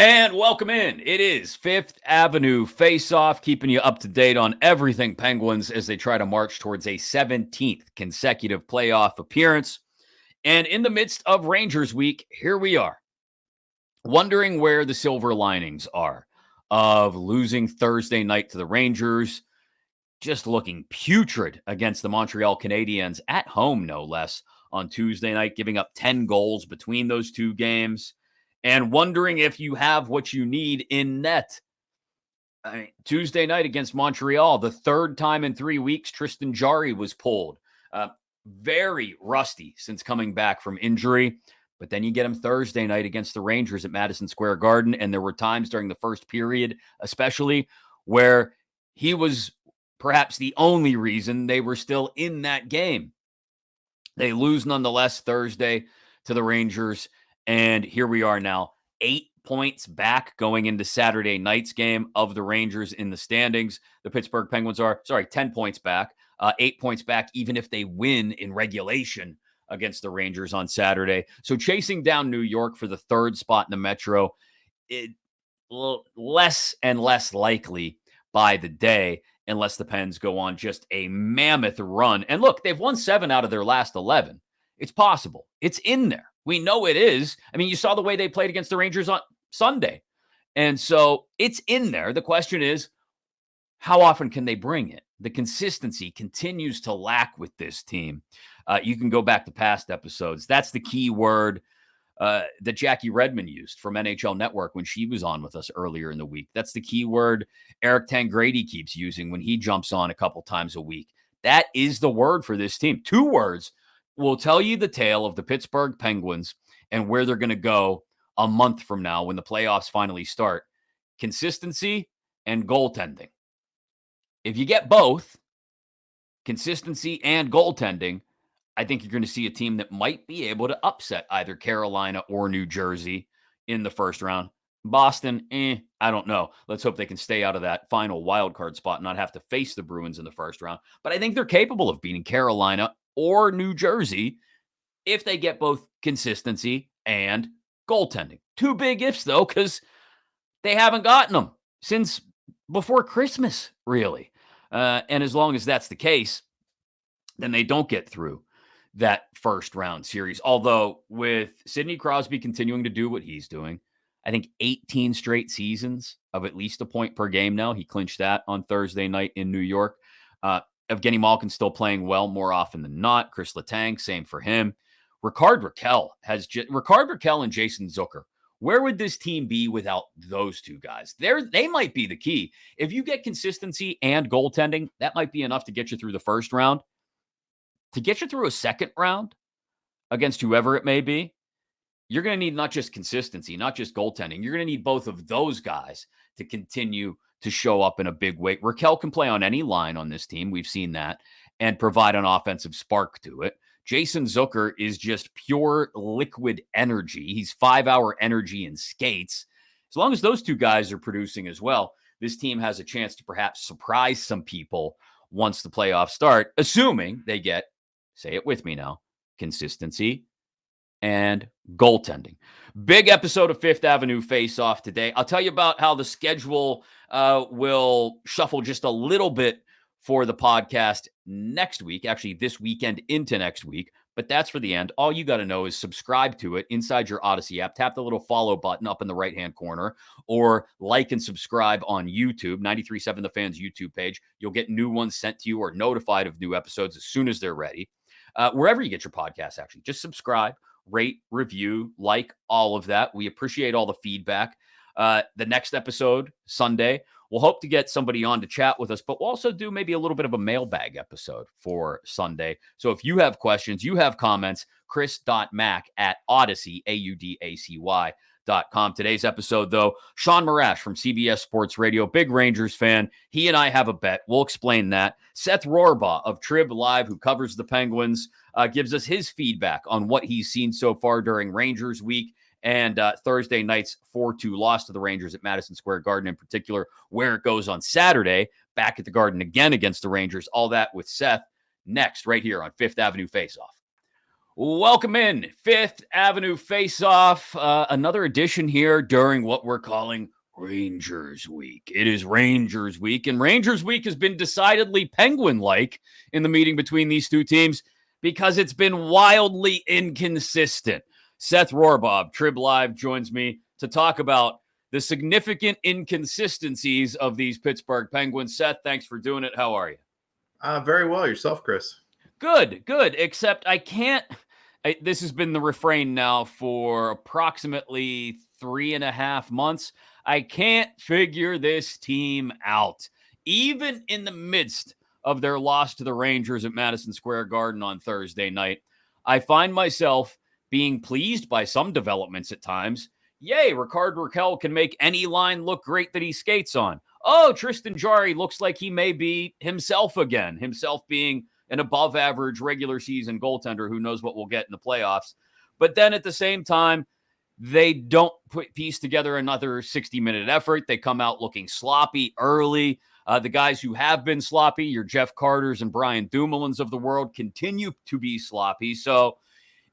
And welcome in. It is Fifth Avenue Face-Off, keeping you up to date on everything Penguins as they try to march towards a 17th consecutive playoff appearance. And in the midst of Rangers week, here we are, wondering where the silver linings are of losing Thursday night to the Rangers, just looking putrid against the Montreal Canadiens at home, no less, on Tuesday night, giving up 10 goals between those two games, and wondering if you have what you need in net. Tuesday night against Montreal, the third time in 3 weeks Tristan Jarry was pulled. Very rusty since coming back from injury. But then you get him Thursday night against the Rangers at Madison Square Garden, and there were times during the first period, especially, where he was perhaps the only reason they were still in that game. They lose nonetheless Thursday to the Rangers, and here we are now, 8 points back going into Saturday night's game of the Rangers in the standings. The Pittsburgh Penguins are, 10 points back, 8 points back, even if they win in regulation against the Rangers on Saturday. So chasing down New York for the third spot in the Metro, less and less likely by the day, unless the Pens go on just a mammoth run. And look, they've won 7 out of their last 11. It's possible. It's in there. We know it is. I mean, you saw the way they played against the Rangers on Sunday. And so it's in there. The question is, how often can they bring it? The consistency continues to lack with this team. You can go back to past episodes. That's the key word that Jackie Redmond used from NHL Network when she was on with us earlier in the week. That's the key word Eric Tangradi keeps using when he jumps on a couple times a week. That is the word for this team. 2 words will tell you the tale of the Pittsburgh Penguins and where they're going to go a month from now when the playoffs finally start. Consistency and goaltending. If you get both, consistency and goaltending, I think you're going to see a team that might be able to upset either Carolina or New Jersey in the first round. Boston, I don't know. Let's hope they can stay out of that final wild card spot and not have to face the Bruins in the first round. But I think they're capable of beating Carolina or New Jersey if they get both consistency and goaltending. 2 big ifs, though, because they haven't gotten them since before Christmas, really. And as long as that's the case, then they don't get through that first round series. Although with Sidney Crosby continuing to do what he's doing, I think 18 straight seasons of at least a point per game now. He clinched that on Thursday night in New York. Evgeny Malkin still playing well more often than not. Chris Letang, same for him. Rickard Rakell and Jason Zucker. Where would this team be without those 2 guys? They might be the key. If you get consistency and goaltending, that might be enough to get you through the first round. To get you through a second round against whoever it may be, you're going to need not just consistency, not just goaltending. You're going to need both of those guys to continue to show up in a big way. Rakell can play on any line on this team. We've seen that, and provide an offensive spark to it. Jason Zucker is just pure liquid energy. He's 5-hour energy in skates. As long as those 2 guys are producing as well, this team has a chance to perhaps surprise some people once the playoffs start, assuming they get, say it with me now, consistency and goaltending. Big episode of Fifth Avenue Face-Off today. I'll tell you about how the schedule will shuffle just a little bit for the podcast next week, actually this weekend into next week, but that's for the end. All you got to know is subscribe to it inside your Odyssey app. Tap the little follow button up in the right-hand corner, or like and subscribe on YouTube, 93.7 The Fans YouTube page. You'll get new ones sent to you or notified of new episodes as soon as they're ready. Wherever you get your podcasts, actually, just subscribe, rate, review, like, all of that. We appreciate all the feedback. The next episode, Sunday, we'll hope to get somebody on to chat with us, but we'll also do maybe a little bit of a mailbag episode for Sunday. So if you have questions, you have comments, chris.mack@Audacy, AUDACY.com. Today's episode, though, Sean Marash from CBS Sports Radio, big Rangers fan. He and I have a bet. We'll explain that. Seth Rohrbaugh of Trib Live, who covers the Penguins, gives us his feedback on what he's seen so far during Rangers week. And Thursday night's 4-2 loss to the Rangers at Madison Square Garden in particular, where it goes on Saturday, back at the Garden again against the Rangers. All that with Seth next, right here on Fifth Avenue Face-Off. Welcome in Fifth Avenue Face Off. Another edition here during what we're calling Rangers Week. It is Rangers Week, and Rangers Week has been decidedly Penguin-like in the meeting between these two teams because it's been wildly inconsistent. Seth Rohrbaugh, Trib Live, joins me to talk about the significant inconsistencies of these Pittsburgh Penguins. Seth, thanks for doing it. How are you? Very well. Yourself, Chris? Good. Except this has been the refrain now for approximately 3.5 months. I can't figure this team out. Even in the midst of their loss to the Rangers at Madison Square Garden on Thursday night, I find myself being pleased by some developments at times. Yay, Rickard Rakell can make any line look great that he skates on. Oh, Tristan Jarry looks like he may be himself again, himself being an above average regular season goaltender who knows what we'll get in the playoffs. But then at the same time, they don't piece together another 60-minute effort. They come out looking sloppy early. The guys who have been sloppy, your Jeff Carters and Brian Dumoulin's of the world, continue to be sloppy. So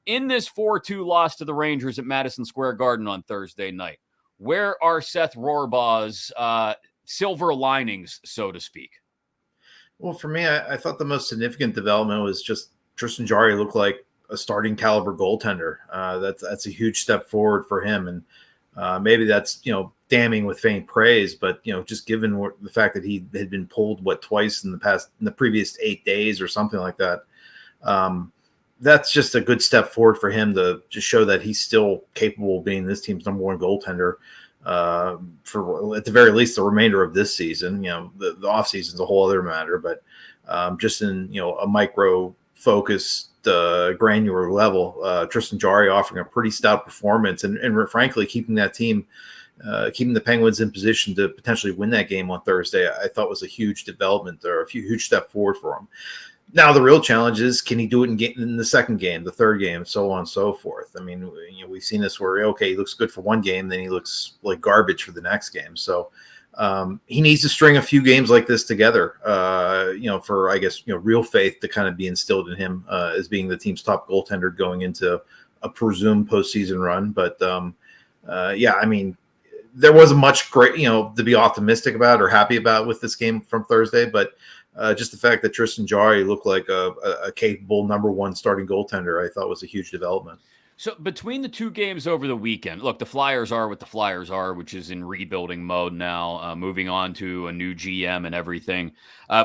in this 4-2 loss to the Rangers at Madison Square Garden on Thursday night, where are Seth Rohrbaugh's silver linings, so to speak? Well, for me, I thought the most significant development was just Tristan Jarry looked like a starting caliber goaltender. That's a huge step forward for him, and maybe that's damning with faint praise, but just given the fact that he had been pulled twice in the previous 8 days or something like that. That's just a good step forward for him to just show that he's still capable of being this team's number one goaltender for at the very least the remainder of this season. The off season is a whole other matter, but just in a micro focused granular level, Tristan Jarry offering a pretty stout performance and frankly keeping that team. Keeping the Penguins in position to potentially win that game on Thursday, I thought was a huge development or a huge step forward for him. Now, the real challenge is, can he do it in the second game, the third game, so on and so forth? I mean, we've seen this where, okay, he looks good for one game, then he looks like garbage for the next game. So he needs to string a few games like this together, for, I guess, real faith to kind of be instilled in him as being the team's top goaltender going into a presumed postseason run. But, I mean, there wasn't much great, to be optimistic about or happy about with this game from Thursday, but just the fact that Tristan Jarry looked like a capable number one starting goaltender, I thought was a huge development. So between the two games over the weekend, look, the Flyers are what the Flyers are, which is in rebuilding mode now, moving on to a new GM and everything.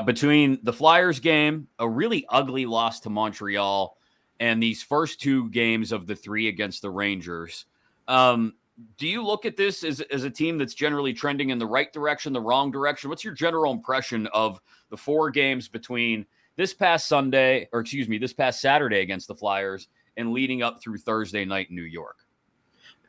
Between the Flyers game, a really ugly loss to Montreal, and these first two games of the three against the Rangers, do you look at this as a team that's generally trending in the right direction, the wrong direction? What's your general impression of the four games between this past Saturday against the Flyers and leading up through Thursday night in New York?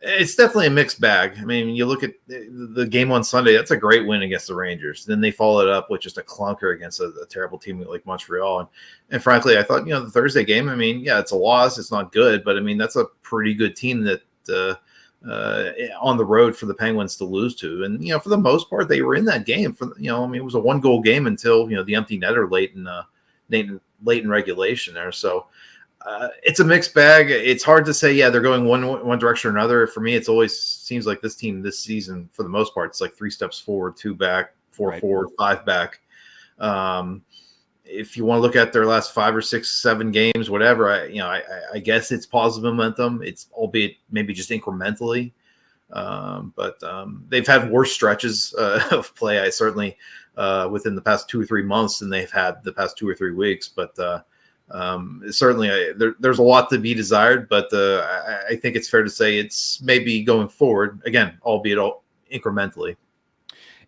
It's definitely a mixed bag. I mean, you look at the game on Sunday, that's a great win against the Rangers. Then they followed it up with just a clunker against a terrible team like Montreal. And frankly, I thought, the Thursday game, I mean, yeah, it's a loss. It's not good, but I mean, that's a pretty good team that on the road for the Penguins to lose to. And, for the most part, they were in that game it was a 1-goal game until, the empty netter late in regulation there. So it's a mixed bag. It's hard to say, yeah, they're going one direction or another. For me, it's always seems like this team this season, for the most part, it's like 3 steps forward, 2 back, 4 forward, 5 back. If you want to look at their last 5 or 6, 7 games, whatever, I guess it's positive momentum. It's albeit maybe just incrementally, but they've had worse stretches of play. I certainly within the past 2 or 3 months than they've had the past 2 or 3 weeks. But certainly there's a lot to be desired. But I think it's fair to say it's maybe going forward again, albeit incrementally.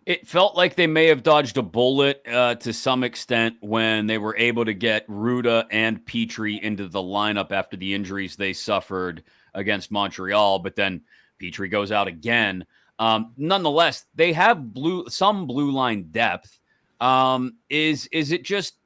It felt like they may have dodged a bullet to some extent when they were able to get Ruda and Petrie into the lineup after the injuries they suffered against Montreal. But then Petrie goes out again. Nonetheless, they have some blue line depth. Is it just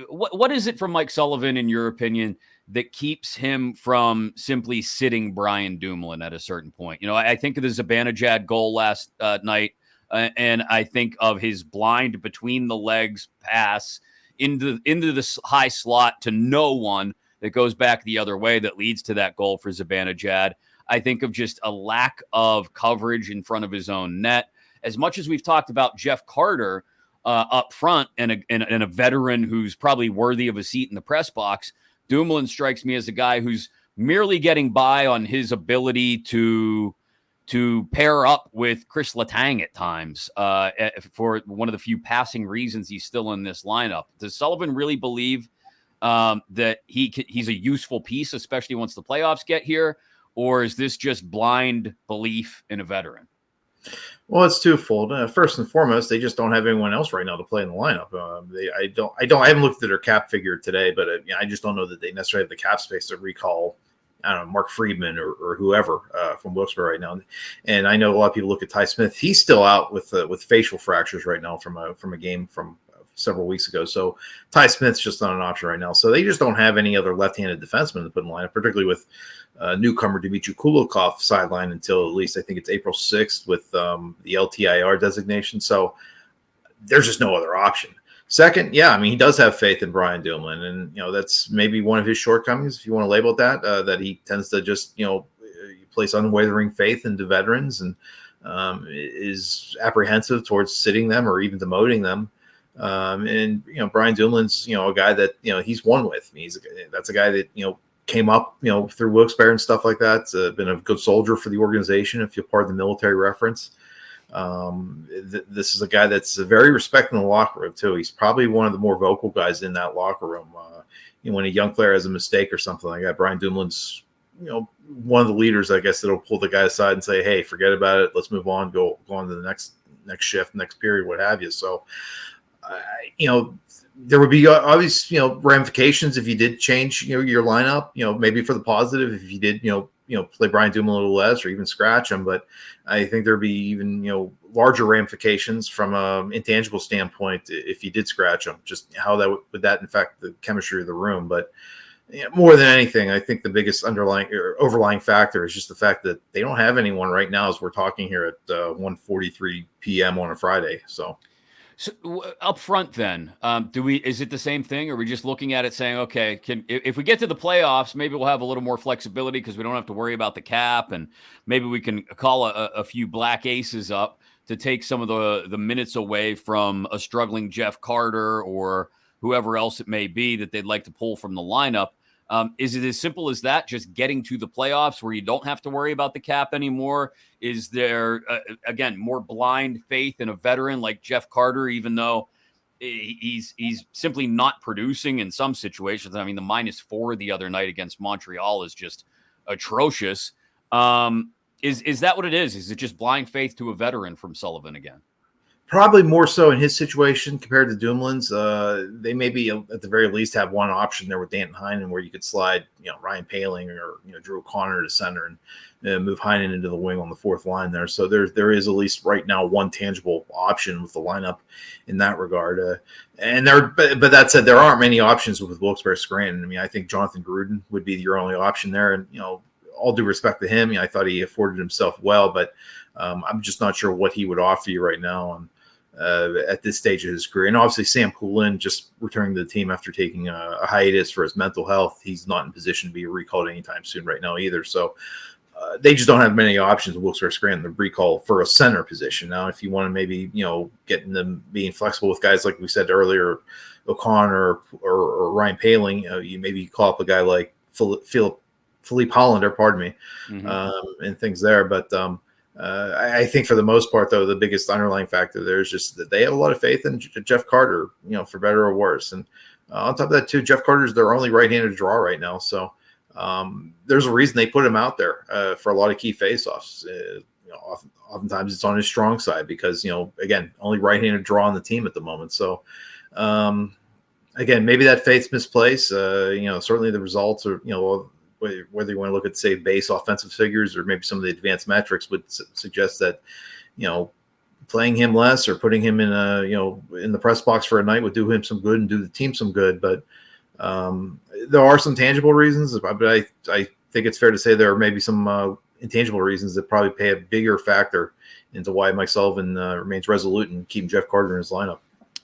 what is it from Mike Sullivan, in your opinion, that keeps him from simply sitting Brian Dumoulin at a certain point? I think of the Zibanejad goal last night. And I think of his blind between the legs pass into the high slot to no one that goes back the other way that leads to that goal for Zibanejad. I think of just a lack of coverage in front of his own net. As much as we've talked about Jeff Carter up front and a veteran who's probably worthy of a seat in the press box, Dumoulin strikes me as a guy who's merely getting by on his ability to pair up with Chris Letang at times for one of the few passing reasons he's still in this lineup. Does Sullivan really believe that he's a useful piece, especially once the playoffs get here? Or is this just blind belief in a veteran? Well, it's twofold. First and foremost, they just don't have anyone else right now to play in the lineup. I haven't looked at their cap figure today, but I just don't know that they necessarily have the cap space to recall, I don't know, Mark Friedman or whoever from Wilkes-Barre right now. And I know a lot of people look at Ty Smith. He's still out with facial fractures right now from a game from several weeks ago. So Ty Smith's just not an option right now. So they just don't have any other left-handed defenseman to put in the lineup, particularly with newcomer Dmitry Kulikov sidelined until at least I think it's April 6th with the LTIR designation. So there's just no other option. Second, yeah, I mean, he does have faith in Brian Dumoulin, and that's maybe one of his shortcomings, if you want to label it that he tends to just place unwavering faith into veterans and is apprehensive towards sitting them or even demoting them. And Brian Dumoulin's a guy that he's won with. That's a guy that came up through Wilkes-Barre and stuff like that. Been a good soldier for the organization, if you'll pardon the military reference. This is a guy that's very respected in the locker room too. He's probably one of the more vocal guys in that locker room. When a young player has a mistake or something like that, Brian Dumoulin's one of the leaders, I guess, that'll pull the guy aside and say, "Hey, forget about it. Let's move on. Go on to the next shift, next period, what have you." So, there would be obvious ramifications if you did change your lineup. Maybe for the positive if you did play Brian Dumoulin a little less or even scratch him. But I think there'd be even larger ramifications from an intangible standpoint if you did scratch him. Just how that would that affect the chemistry of the room. But more than anything, I think the biggest underlying or overlying factor is just the fact that they don't have anyone right now as we're talking here at 1:43 p.m. on a Friday. So up front, then, is it the same thing? Or are we just looking at it saying, okay, if we get to the playoffs, maybe we'll have a little more flexibility because we don't have to worry about the cap, and maybe we can call a few black aces up to take some of the minutes away from a struggling Jeff Carter or whoever else it may be that they'd like to pull from the lineup. Is it as simple as that, just getting to the playoffs where you don't have to worry about the cap anymore? Is there, again, more blind faith in a veteran like Jeff Carter, even though he's simply not producing in some situations? I mean, the -4 the other night against Montreal is just atrocious. Is that what it is? Is it just blind faith to a veteran from Sullivan again? Probably more so in his situation compared to Dumoulin's. They maybe at the very least have one option there with Danton Heinen where you could slide, Ryan Poehling or Drew O'Connor to center and move Heinen into the wing on the fourth line there. So there is at least right now one tangible option with the lineup in that regard. But that said, there aren't many options with Wilkes-Barre Scranton. I mean, I think Jonathan Gruden would be your only option there, and all due respect to him, I thought he afforded himself well, but I'm just not sure what he would offer you right now at this stage of his career. And obviously Sam Poulin just returning to the team after taking a hiatus for his mental health. He's not in position to be recalled anytime soon right now either. So they just don't have many options with Wilkes-Barre Scranton to recall for a center position. Now, if you want to maybe, get them being flexible with guys like we said earlier, O'Connor or Ryan Poehling, you maybe call up a guy like Philippe Hollander, pardon me, and things there. But I think for the most part, though, the biggest underlying factor there is just that they have a lot of faith in Jeff Carter, for better or worse. And on top of that, too, Jeff Carter is their only right-handed draw right now. So there's a reason they put him out there for a lot of key faceoffs. Oftentimes it's on his strong side because, again, only right-handed draw on the team at the moment. So, again, maybe that faith's misplaced. Certainly the results are, whether you want to look at, say, base offensive figures or maybe some of the advanced metrics would suggest that, playing him less or putting him in in the press box for a night would do him some good and do the team some good. But there are some tangible reasons, but I think it's fair to say there are maybe some intangible reasons that probably play a bigger factor into why Mike Sullivan remains resolute in keeping Jeff Carter in his lineup.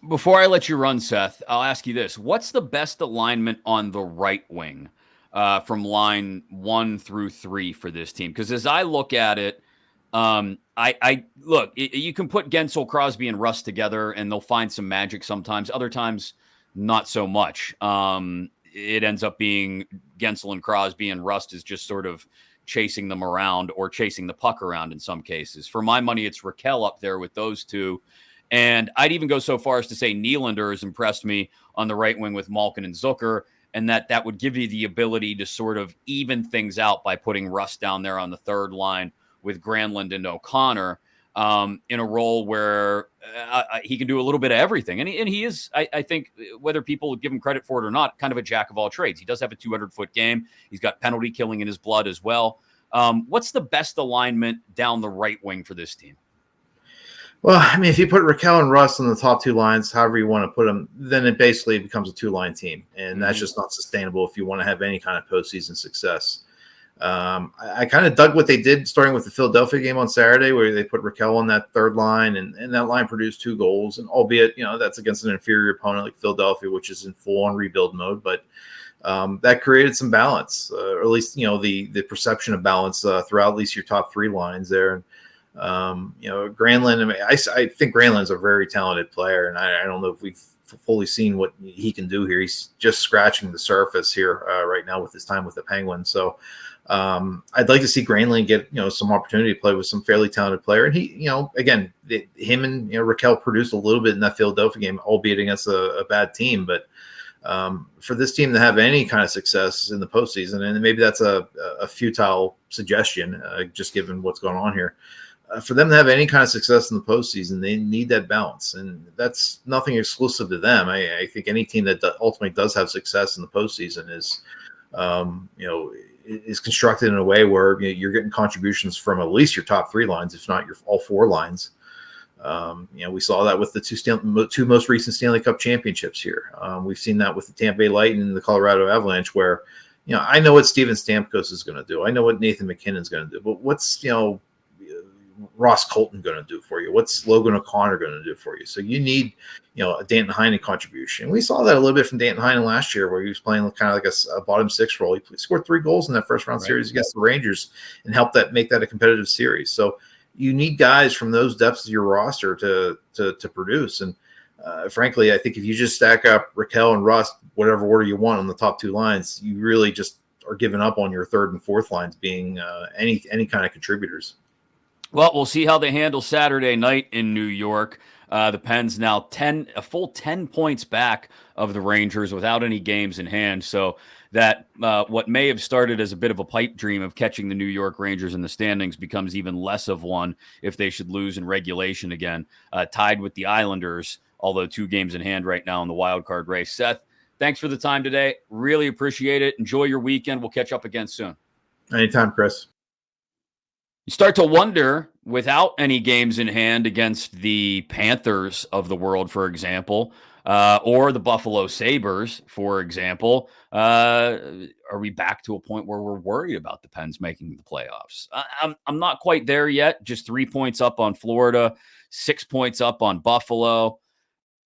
Before I let you run, Seth, I'll ask you this. What's the best alignment on the right wing from line 1 through 3 for this team. Because as I look at it, I look, you can put Gensel, Crosby, and Rust together, and they'll find some magic sometimes. Other times, not so much. It ends up being Gensel and Crosby, and Rust is just sort of chasing them around or chasing the puck around in some cases. For my money, it's Raquel up there with those two. And I'd even go so far as to say Nylander has impressed me on the right wing with Malkin and Zucker, and that would give you the ability to sort of even things out by putting Rust down there on the third line with Granlund and O'Connor in a role where he can do a little bit of everything. And he is, I think, whether people give him credit for it or not, kind of a jack of all trades. He does have a 200-foot game. He's got penalty killing in his blood as well. What's the best alignment down the right wing for this team? Well, I mean, if you put Raquel and Russ on the top two lines, however you want to put them, then it basically becomes a two-line team. And that's just not sustainable if you want to have any kind of postseason success. I kind of dug what they did starting with the Philadelphia game on Saturday, where they put Raquel on that third line, and that line produced 2 goals. And albeit, that's against an inferior opponent like Philadelphia, which is in full-on rebuild mode, but that created some balance, or at least, the perception of balance throughout at least your top 3 lines there. Granlund, I mean, I think Granlund's a very talented player, and I don't know if we've fully seen what he can do here. He's just scratching the surface here right now with his time with the Penguins. So I'd like to see Granlund get, some opportunity to play with some fairly talented player. And he, again, him and Raquel produced a little bit in that Philadelphia game, albeit against a bad team. But for this team to have any kind of success in the postseason, and maybe that's a futile suggestion, just given what's going on here. For them to have any kind of success in the postseason, they need that balance, and that's nothing exclusive to them. I think any team that ultimately does have success in the postseason is constructed in a way where you're getting contributions from at least your top 3 lines, if not your all 4 lines. We saw that with the two most recent Stanley Cup championships here. We've seen that with the Tampa Bay Lightning and the Colorado Avalanche, where I know what Steven Stamkos is going to do, I know what Nathan McKinnon's going to do, but what's Ross Colton going to do for you? What's Logan O'Connor going to do for you? So you need, a Danton Heinen contribution. We saw that a little bit from Danton Heinen last year, where he was playing kind of like a bottom 6 role. He scored 3 goals in that first round series against the Rangers and helped make that a competitive series. So you need guys from those depths of your roster to produce. And frankly, I think if you just stack up Raquel and Russ, whatever order you want on the top 2 lines, you really just are giving up on your third and fourth lines being any kind of contributors. Well, we'll see how they handle Saturday night in New York. The Pens now a full 10 points back of the Rangers without any games in hand. So that what may have started as a bit of a pipe dream of catching the New York Rangers in the standings becomes even less of one if they should lose in regulation again, tied with the Islanders, although 2 games in hand right now in the wild card race. Seth, thanks for the time today. Really appreciate it. Enjoy your weekend. We'll catch up again soon. Anytime, Chris. You start to wonder, without any games in hand against the Panthers of the world, for example, or the Buffalo Sabres, for example, are we back to a point where we're worried about the Pens making the playoffs? I'm not quite there yet. Just 3 points up on Florida, 6 points up on Buffalo.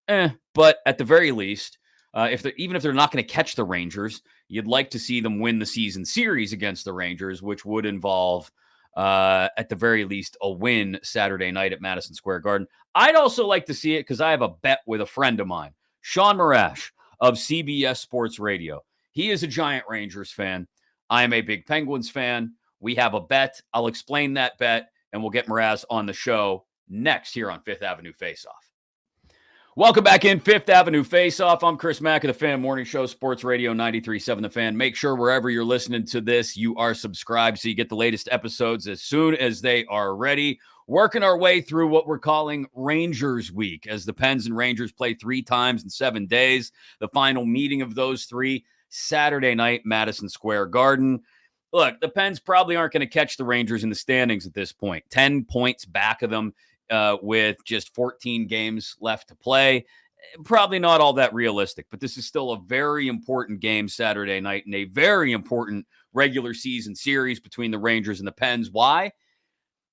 But at the very least, even if they're not going to catch the Rangers, you'd like to see them win the season series against the Rangers, which would involve at the very least a win Saturday night at Madison Square Garden. I'd also like to see it because I have a bet with a friend of mine, Sean Marash of CBS Sports Radio. He is a giant Rangers fan. I am a big Penguins fan. We have a bet. I'll explain that bet, and we'll get Mraz on the show next here on Fifth Avenue Face-Off. Welcome back in Fifth Avenue Face-Off. I'm Chris Mack of the Fan Morning Show, Sports Radio 93.7 The Fan. Make sure wherever you're listening to this, you are subscribed so you get the latest episodes as soon as they are ready. Working our way through what we're calling Rangers Week, as the Pens and Rangers play 3 times in 7 days. The final meeting of those 3, Saturday night, Madison Square Garden. Look, the Pens probably aren't going to catch the Rangers in the standings at this point. 10 points back of them. With just 14 games left to play. Probably not all that realistic, but this is still a very important game Saturday night and a very important regular season series between the Rangers and the Pens. Why?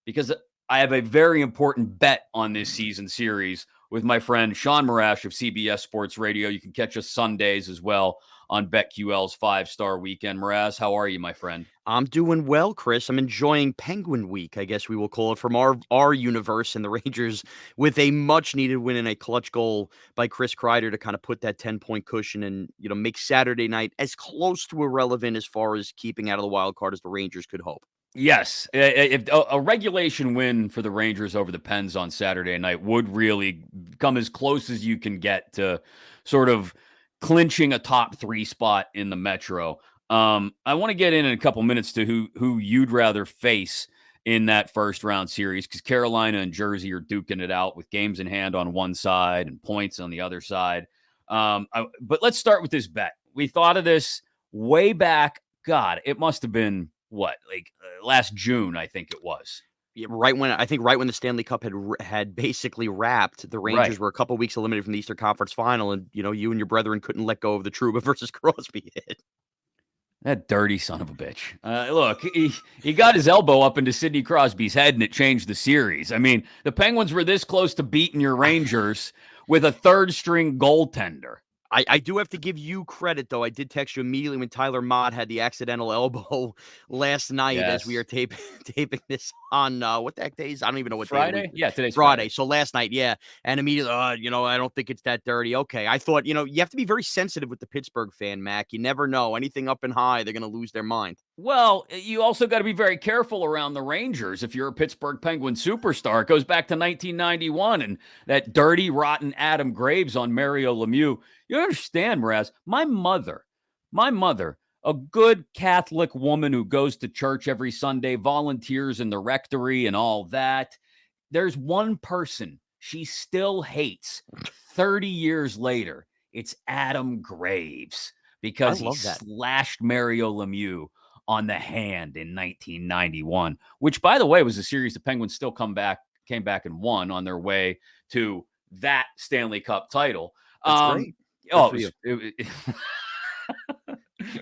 Because I have a very important bet on this season series with my friend Sean Marash of CBS Sports Radio. You can catch us Sundays as well on BetQL's 5-Star Weekend. Mraz, how are you, my friend? I'm doing well, Chris. I'm enjoying Penguin Week, I guess we will call it, from our universe, and the Rangers with a much-needed win and a clutch goal by Chris Kreider to kind of put that 10-point cushion and, make Saturday night as close to irrelevant as far as keeping out of the wild card as the Rangers could hope. Yes, if a regulation win for the Rangers over the Pens on Saturday night would really come as close as you can get to sort of clinching a top 3 spot in the Metro. I want to get in a couple minutes to who you'd rather face in that first round series, because Carolina and Jersey are duking it out with games in hand on one side and points on the other side. But let's start with this bet. We thought of this way back. God, it must have been last June, I think it was. Yeah, right when the Stanley Cup had basically wrapped, the Rangers were a couple weeks eliminated from the Eastern Conference Final, and you and your brethren couldn't let go of the Trouba versus Crosby hit. That dirty son of a bitch. Look, he got his elbow up into Sidney Crosby's head, and it changed the series. I mean, the Penguins were this close to beating your Rangers with a third-string goaltender. I do have to give you credit, though. I did text you immediately when Tyler Mott had the accidental elbow last night as we are taping this on what the heck days? I don't even know what Friday. Yeah, today's Friday. So last night, yeah, and immediately, I don't think it's that dirty. Okay, I thought, you have to be very sensitive with the Pittsburgh fan, Mac. You never know. Anything up and high, they're going to lose their mind. Well, you also got to be very careful around the Rangers if you're a Pittsburgh Penguin superstar. It goes back to 1991 and that dirty, rotten Adam Graves on Mario Lemieux. You understand, Mraz? My mother, a good Catholic woman who goes to church every Sunday, volunteers in the rectory and all that. There's one person she still hates 30 years later. It's Adam Graves, because he slashed Mario Lemieux on the hand in 1991, which, by the way, was a series the Penguins still came back and won on their way to that Stanley Cup title. That's great.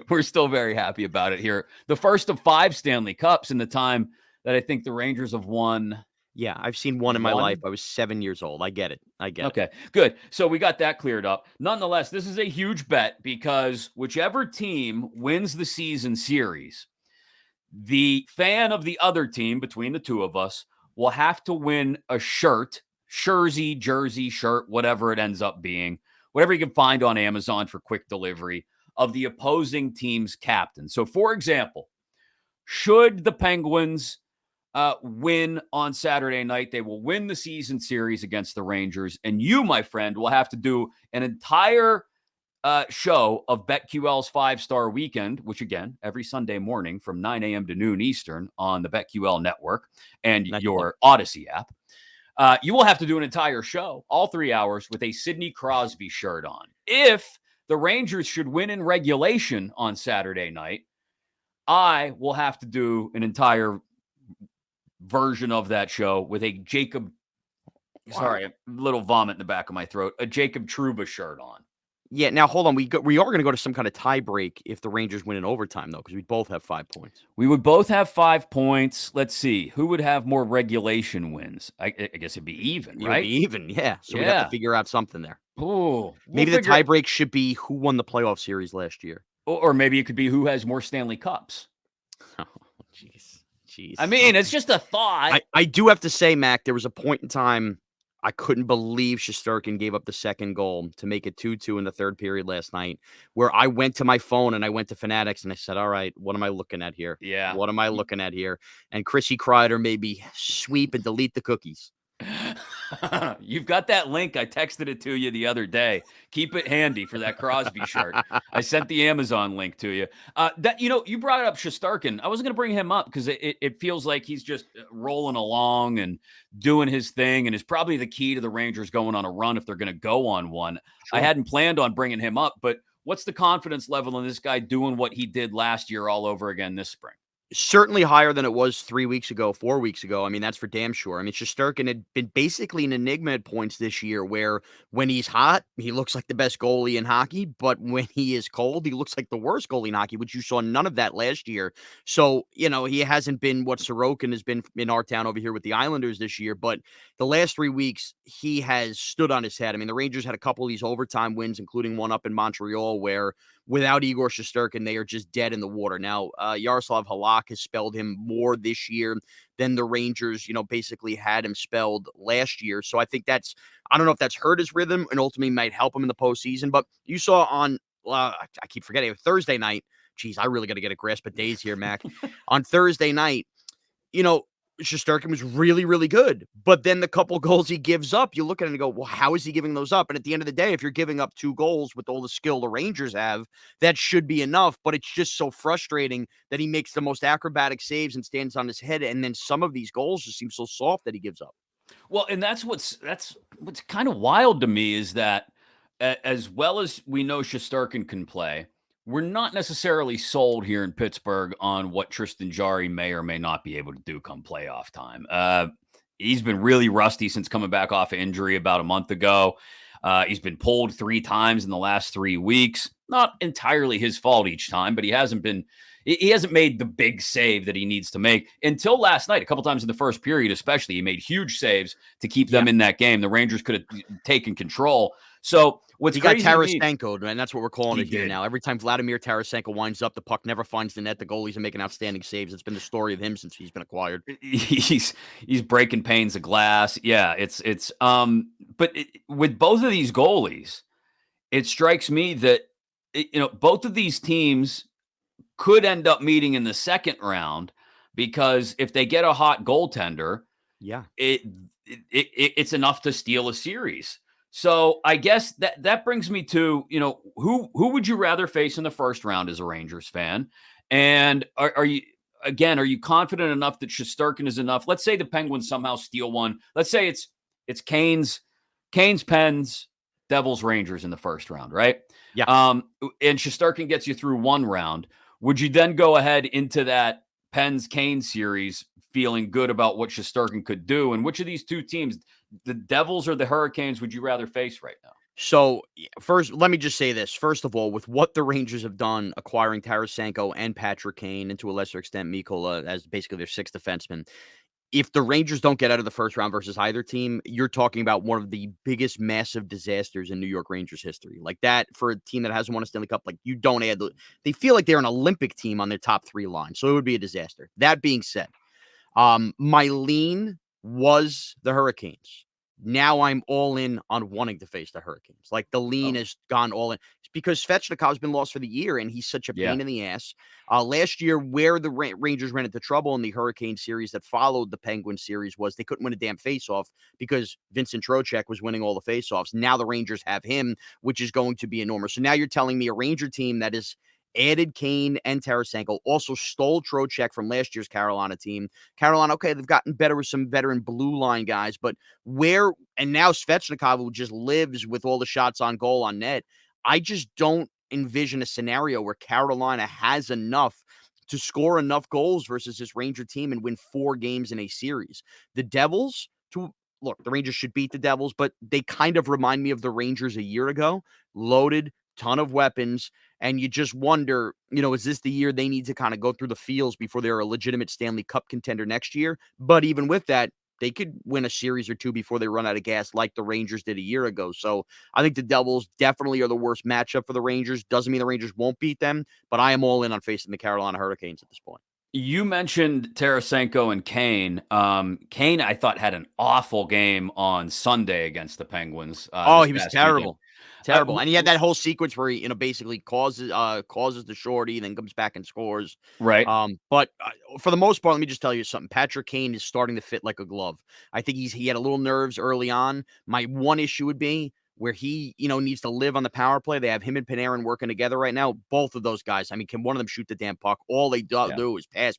We're still very happy about it here. The first of 5 Stanley Cups in the time that I think the Rangers have won. Yeah, I've seen one in my life. I was 7 years old. I get it. Okay, good. So we got that cleared up. Nonetheless, this is a huge bet, because whichever team wins the season series, the fan of the other team, between the two of us, will have to win a shirt, jersey, shirt, whatever it ends up being, whatever you can find on Amazon for quick delivery, of the opposing team's captain. So, for example, should the Penguins win on Saturday night, they will win the season series against the Rangers. And you, my friend, will have to do an entire show of BetQL's 5-Star Weekend, which, again, every Sunday morning from 9 a.m. to noon Eastern on the BetQL network and your Odyssey app. You will have to do an entire show, all 3 hours, with a Sidney Crosby shirt on. If the Rangers should win in regulation on Saturday night, I will have to do an entire version of that show with a Jacob, a little vomit in the back of my throat, a Jacob Trouba shirt on. Yeah, now hold on. We are going to go to some kind of tie break if the Rangers win in overtime, though, because we both have 5 points. We would both have 5 points. Let's see. Who would have more regulation wins? I guess it'd be even, right? It'd be even, yeah. So we have to figure out something there. Ooh, maybe the tie break should be who won the playoff series last year. Or maybe it could be who has more Stanley Cups. Oh, jeez. I mean, it's just a thought. I do have to say, Mac, there was a point in time I couldn't believe Shesterkin gave up the second goal to make it 2-2 in the third period last night, where I went to my phone and I went to Fanatics and I said, all right, what am I looking at here? Yeah. What am I looking at here? And Chrissy Kreider made me sweep and delete the cookies. You've got that link. I texted it to you the other day. Keep it handy for that Crosby shirt. I sent the Amazon link to you. You brought up Shesterkin. I wasn't going to bring him up because it feels like he's just rolling along and doing his thing, and is probably the key to the Rangers going on a run if they're going to go on one. Sure. I hadn't planned on bringing him up, but what's the confidence level in this guy doing what he did last year all over again this spring? Certainly higher than it was 3 weeks ago, 4 weeks ago. I mean, that's for damn sure. I mean, Shesterkin had been basically an enigma at points this year where when he's hot, he looks like the best goalie in hockey, but when he is cold, he looks like the worst goalie in hockey, which you saw none of that last year. So, he hasn't been what Sorokin has been in our town over here with the Islanders this year, but the last 3 weeks, he has stood on his head. I mean, the Rangers had a couple of these overtime wins, including one up in Montreal where without Igor Shesterkin, they are just dead in the water. Now, Yaroslav Halak has spelled him more this year than the Rangers, basically had him spelled last year. So I think I don't know if that's hurt his rhythm and ultimately might help him in the postseason. But you saw on, I keep forgetting, Thursday night. Geez, I really got to get a grasp of days here, Mac. On Thursday night, Shesterkin was really, really good. But then the couple goals he gives up, you look at it and go, well, how is he giving those up? And at the end of the day, if you're giving up 2 goals with all the skill the Rangers have, that should be enough. But it's just so frustrating that he makes the most acrobatic saves and stands on his head. And then some of these goals just seem so soft that he gives up. Well, and that's what's kind of wild to me is that as well as we know Shesterkin can play, we're not necessarily sold here in Pittsburgh on what Tristan Jarry may or may not be able to do come playoff time. He's been really rusty since coming back off of injury about a month ago. He's been pulled 3 times in the last 3 weeks. Not entirely his fault each time, but he hasn't made the big save that he needs to make until last night. A couple times in the first period, especially, he made huge saves to keep them in that game. The Rangers could have taken control. So what's got crazy Tarasenko, and that's what we're calling it here now. Every time Vladimir Tarasenko winds up, the puck never finds the net. The goalies are making outstanding saves. It's been the story of him since he's been acquired. He's breaking panes of glass. Yeah, but with both of these goalies, it strikes me that both of these teams could end up meeting in the second round because if they get a hot goaltender, it's enough to steal a series. So I guess that brings me to, who would you rather face in the first round as a Rangers fan? And are you confident enough that Shesterkin is enough? Let's say the Penguins somehow steal one. Let's say it's Canes, Pens, Devils, Rangers in the first round, right? Yeah. And Shesterkin gets you through one round. Would you then go ahead into that Pens-Canes series feeling good about what Shesterkin could do? And which of these two teams, the Devils or the Hurricanes, would you rather face right now? So first, let me just say this. First of all, with what the Rangers have done, acquiring Tarasenko and Patrick Kane, and to a lesser extent Mikkola as basically their 6th defenseman, if the Rangers don't get out of the first round versus either team, you're talking about one of the biggest massive disasters in New York Rangers history. Like that, for a team that hasn't won a Stanley Cup, like you don't add they feel like they're an Olympic team on their top 3 line. So it would be a disaster. That being said, my lean was the Hurricanes. Now I'm all in on wanting to face the Hurricanes. Like the lean has gone all in. It's because Svechnikov's been lost for the year, and he's such a pain in the ass. Last year, where the Rangers ran into trouble in the Hurricane series that followed the Penguin series was they couldn't win a damn faceoff because Vincent Trocheck was winning all the faceoffs. Now the Rangers have him, which is going to be enormous. So now you're telling me a Ranger team that is added Kane and Tarasenko, also stole Trocheck from last year's Carolina team. Carolina, okay, they've gotten better with some veteran blue line guys, but and now Svechnikov, who just lives with all the shots on goal on net, I just don't envision a scenario where Carolina has enough to score enough goals versus this Ranger team and win 4 games in a series. The Devils, look, the Rangers should beat the Devils, but they kind of remind me of the Rangers a year ago, loaded, ton of weapons, and you just wonder, is this the year they need to kind of go through the fields before they're a legitimate Stanley Cup contender next year? But even with that, they could win a series or 2 before they run out of gas like the Rangers did a year ago. So I think the Devils definitely are the worst matchup for the Rangers. Doesn't mean the Rangers won't beat them, but I am all in on facing the Carolina Hurricanes at this point. You mentioned Tarasenko and Kane. Kane, I thought, had an awful game on Sunday against the Penguins. He was terrible. Terrible. And he had that whole sequence where he, basically causes the shorty, then comes back and scores. Right. But for the most part, let me just tell you something. Patrick Kane is starting to fit like a glove. I think he had a little nerves early on. My one issue would be where he, needs to live on the power play. They have him and Panarin working together right now. Both of those guys, I mean, can one of them shoot the damn puck? All they do is pass.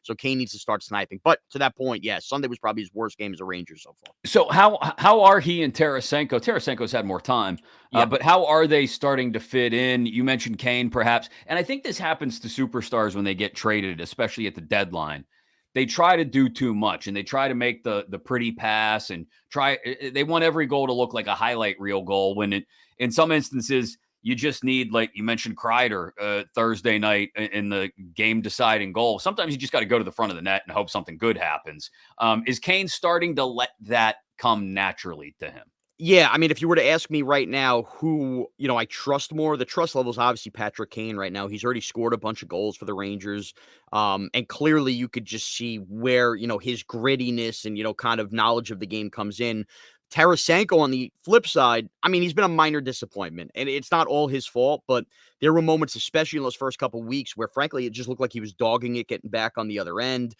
So Kane needs to start sniping. But to that point, yeah, Sunday was probably his worst game as a Ranger so far. So how are he and Tarasenko? Tarasenko's had more time, but how are they starting to fit in? You mentioned Kane, perhaps, and I think this happens to superstars when they get traded, especially at the deadline. They try to do too much, and they try to make the pretty pass, and they want every goal to look like a highlight reel goal, when in some instances you just need, like you mentioned, Kreider Thursday night in the game deciding goal. Sometimes you just got to go to the front of the net and hope something good happens. Is Kane starting to let that come naturally to him? Yeah, I mean, if you were to ask me right now who, I trust more, the trust level is obviously Patrick Kane right now. He's already scored a bunch of goals for the Rangers. And clearly you could just see where, his grittiness and, kind of knowledge of the game comes in. Tarasenko on the flip side, I mean, he's been a minor disappointment, and it's not all his fault, but there were moments, especially in those first couple of weeks, where frankly, it just looked like he was dogging it, getting back on the other end,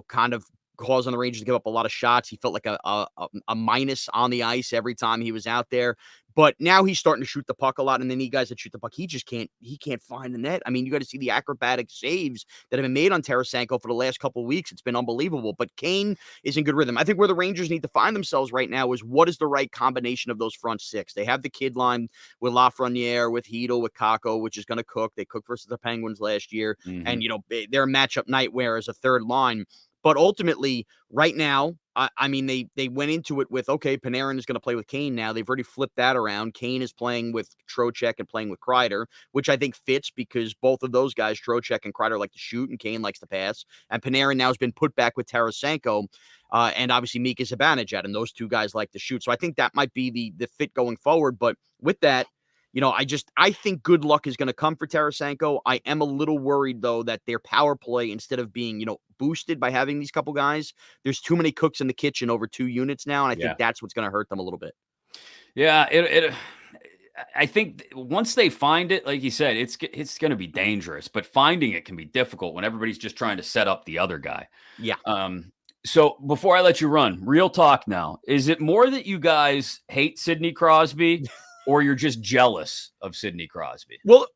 kind of causing the Rangers to give up a lot of shots. He felt like a minus on the ice every time he was out there. But now he's starting to shoot the puck a lot, and they need guys that shoot the puck. He can't find the net. I mean, you got to see the acrobatic saves that have been made on Tarasenko for the last couple of weeks. It's been unbelievable. But Kane is in good rhythm. I think where the Rangers need to find themselves right now is what is the right combination of those front six. They have the kid line with Lafreniere, with Hedl, with Kakko, which is going to cook. They cooked versus the Penguins last year, and they're a matchup nightmare as a third line. But ultimately, right now, I mean, they went into it with, okay, Panarin is going to play with Kane now. They've already flipped that around. Kane is playing with Trocheck and playing with Kreider, which I think fits because both of those guys, Trocheck and Kreider, like to shoot, and Kane likes to pass. And Panarin now has been put back with Tarasenko and obviously Mika Zibanejad, and those two guys like to shoot. So I think that might be the fit going forward. But with that, I think good luck is going to come for Tarasenko. I am a little worried, though, that their power play, instead of being, boosted by having these couple guys, there's too many cooks in the kitchen over 2 units now, and I think that's what's going to hurt them a little bit. Yeah, I think once they find it, like you said, it's going to be dangerous, but finding it can be difficult when everybody's just trying to set up the other guy. Yeah. So before I let you run, real talk now, is it more that you guys hate Sidney Crosby or you're just jealous of Sidney Crosby? Well,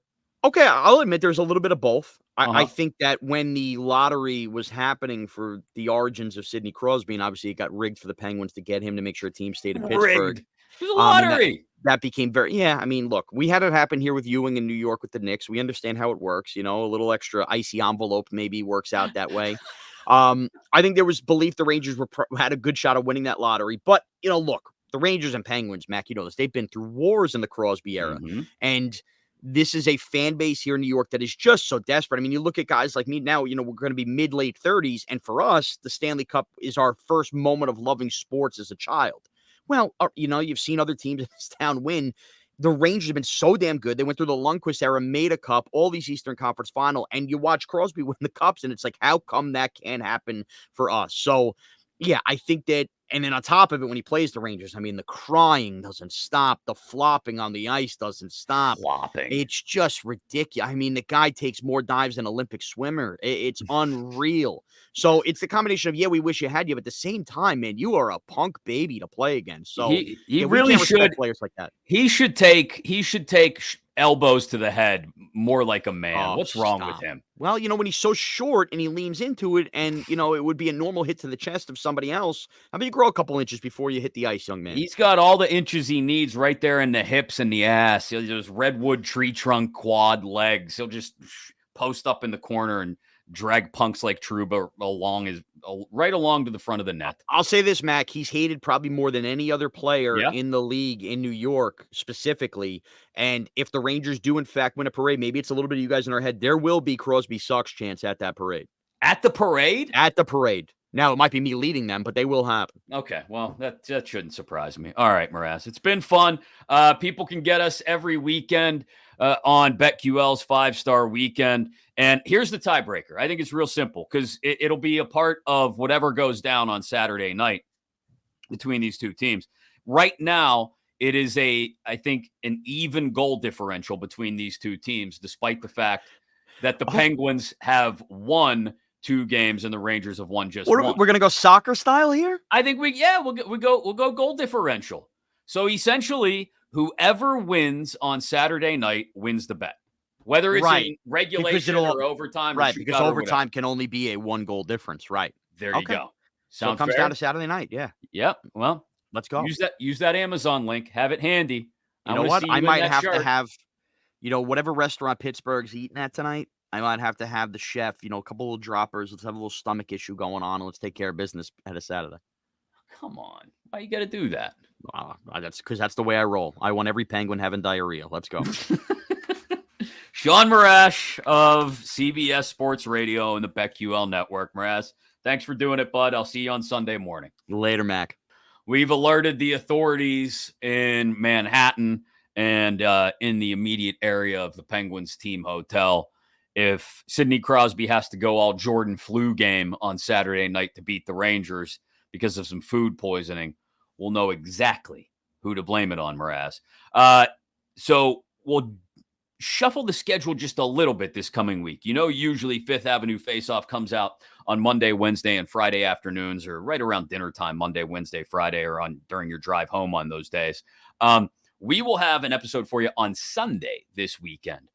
okay, I'll admit there's a little bit of both. I think that when the lottery was happening for the origins of Sidney Crosby, and obviously it got rigged for the Penguins to get him to make sure a team stayed in Pittsburgh. Rigged. It was a lottery. That became I mean, look, we had it happen here with Ewing in New York with the Knicks. We understand how it works. A little extra icy envelope maybe works out that way. I think there was belief the Rangers had a good shot of winning that lottery. But, look, the Rangers and Penguins, Mac, this, they've been through wars in the Crosby era. And this is a fan base here in New York that is just so desperate. I mean, you look at guys like me now, we're going to be mid-late 30s. And for us, the Stanley Cup is our first moment of loving sports as a child. Well, you've seen other teams in this town win. The Rangers have been so damn good. They went through the Lundqvist era, made a cup, all these Eastern Conference final, and you watch Crosby win the cups, and it's like, how come that can't happen for us? So, yeah, I think that, and then on top of it, when he plays the Rangers, I mean, the crying doesn't stop. The flopping on the ice doesn't stop. Flopping. It's just ridiculous. I mean, the guy takes more dives than an Olympic swimmer. It's unreal. So it's the combination of, we wish you had you, but at the same time, man, you are a punk baby to play against. So he really should. Players like that. He should take elbows to the head more like a man. What's wrong with him? Well, when he's so short and he leans into it, and it would be a normal hit to the chest of somebody else. How about you grow a couple inches before you hit the ice, young man? He's got all the inches he needs right there in the hips and the ass. Those redwood tree trunk quad legs. He'll just post up in the corner and drag punks like Trouba right along to the front of the net. I'll say this, Mac. He's hated probably more than any other player in the league in New York specifically. And if the Rangers do, in fact, win a parade, maybe it's a little bit of you guys in our head, there will be Crosby sucks chance at that parade. At the parade? At the parade. Now, it might be me leading them, but they will happen. Okay, well, that shouldn't surprise me. All right, Mraz, it's been fun. People can get us every weekend on BetQL's 5-Star Weekend. And here's the tiebreaker. I think it's real simple because it'll be a part of whatever goes down on Saturday night between these two teams. Right now, it is I think, an even goal differential between these two teams, despite the fact that the Penguins have won 2 games and the Rangers have won just one. We're going to go soccer style here? I think we'll go goal differential. So essentially, whoever wins on Saturday night wins the bet, whether it's in regulation or overtime. Right, or because shootout or overtime whatever. can only be a 1-goal difference. Right. There you Okay. go. So it Sound comes fair? down to Saturday night. Yeah. Yep. Well, Let's go. use that Amazon link. Have it handy. You know what? I might have to have, whatever restaurant Pittsburgh's eating at tonight, I might have to have the chef, a couple little droppers. Let's have a little stomach issue going on, and let's take care of business at a Saturday. Come on. Why you got to do that? That's because that's the way I roll. I want every Penguin having diarrhea. Let's go. Sean Marash of CBS Sports Radio and the BetQL Network. Marash, thanks for doing it, bud. I'll see you on Sunday morning. Later, Mac. We've alerted the authorities in Manhattan and in the immediate area of the Penguins team hotel. If Sidney Crosby has to go all Jordan flu game on Saturday night to beat the Rangers because of some food poisoning, we'll know exactly who to blame it on, Mraz. So we'll shuffle the schedule just a little bit this coming week. Usually Fifth Avenue Faceoff comes out on Monday, Wednesday, and Friday afternoons, or right around dinner time, Monday, Wednesday, Friday, or during your drive home on those days. We will have an episode for you on Sunday this weekend,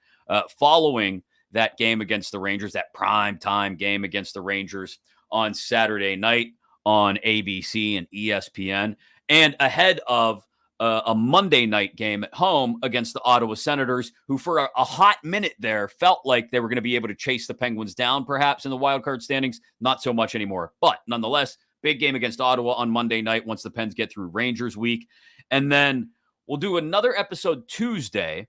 following that game against the Rangers, that prime time game against the Rangers on Saturday night on ABC and ESPN, and ahead of a Monday night game at home against the Ottawa Senators, who for a hot minute there felt like they were going to be able to chase the Penguins down perhaps in the wildcard standings. Not so much anymore. But nonetheless, big game against Ottawa on Monday night once the Pens get through Rangers week. And then we'll do another episode Tuesday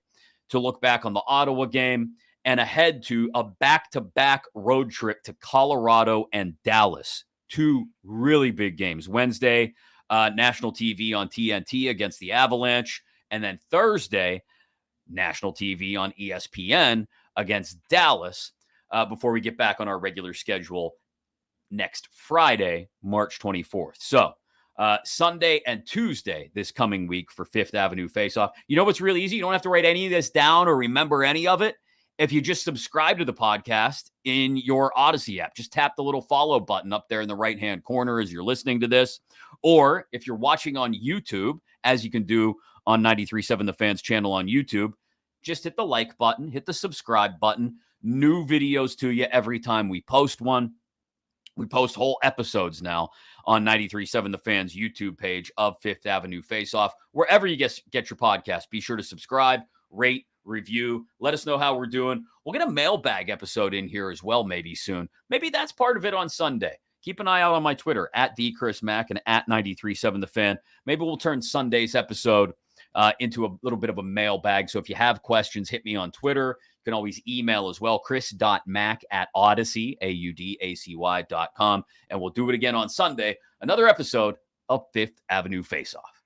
to look back on the Ottawa game and ahead to a back-to-back road trip to Colorado and Dallas. Two really big games. Wednesday, national TV on TNT against the Avalanche. And then Thursday, national TV on ESPN against Dallas before we get back on our regular schedule next Friday, March 24th. So Sunday and Tuesday this coming week for Fifth Avenue Faceoff. You know what's really easy? You don't have to write any of this down or remember any of it. If you just subscribe to the podcast in your Odyssey app, just tap the little follow button up there in the right-hand corner as you're listening to this. Or if you're watching on YouTube, as you can do on 93.7 The Fans channel on YouTube, just hit the like button, hit the subscribe button. New videos to you every time we post one. We post whole episodes now on 93.7 The Fans YouTube page of Fifth Avenue Faceoff. Wherever you get your podcast, be sure to subscribe, rate, review. Let us know how we're doing. We'll get a mailbag episode in here as well maybe soon. Maybe that's part of it on Sunday. Keep an eye out on my Twitter, at @TheChrisMack and at 93.7 The Fan. Maybe we'll turn Sunday's episode into a little bit of a mailbag. So if you have questions, hit me on Twitter. You can always email as well, chris.mack@Odyssey, AUDACY.com. And we'll do it again on Sunday. Another episode of Fifth Avenue Faceoff.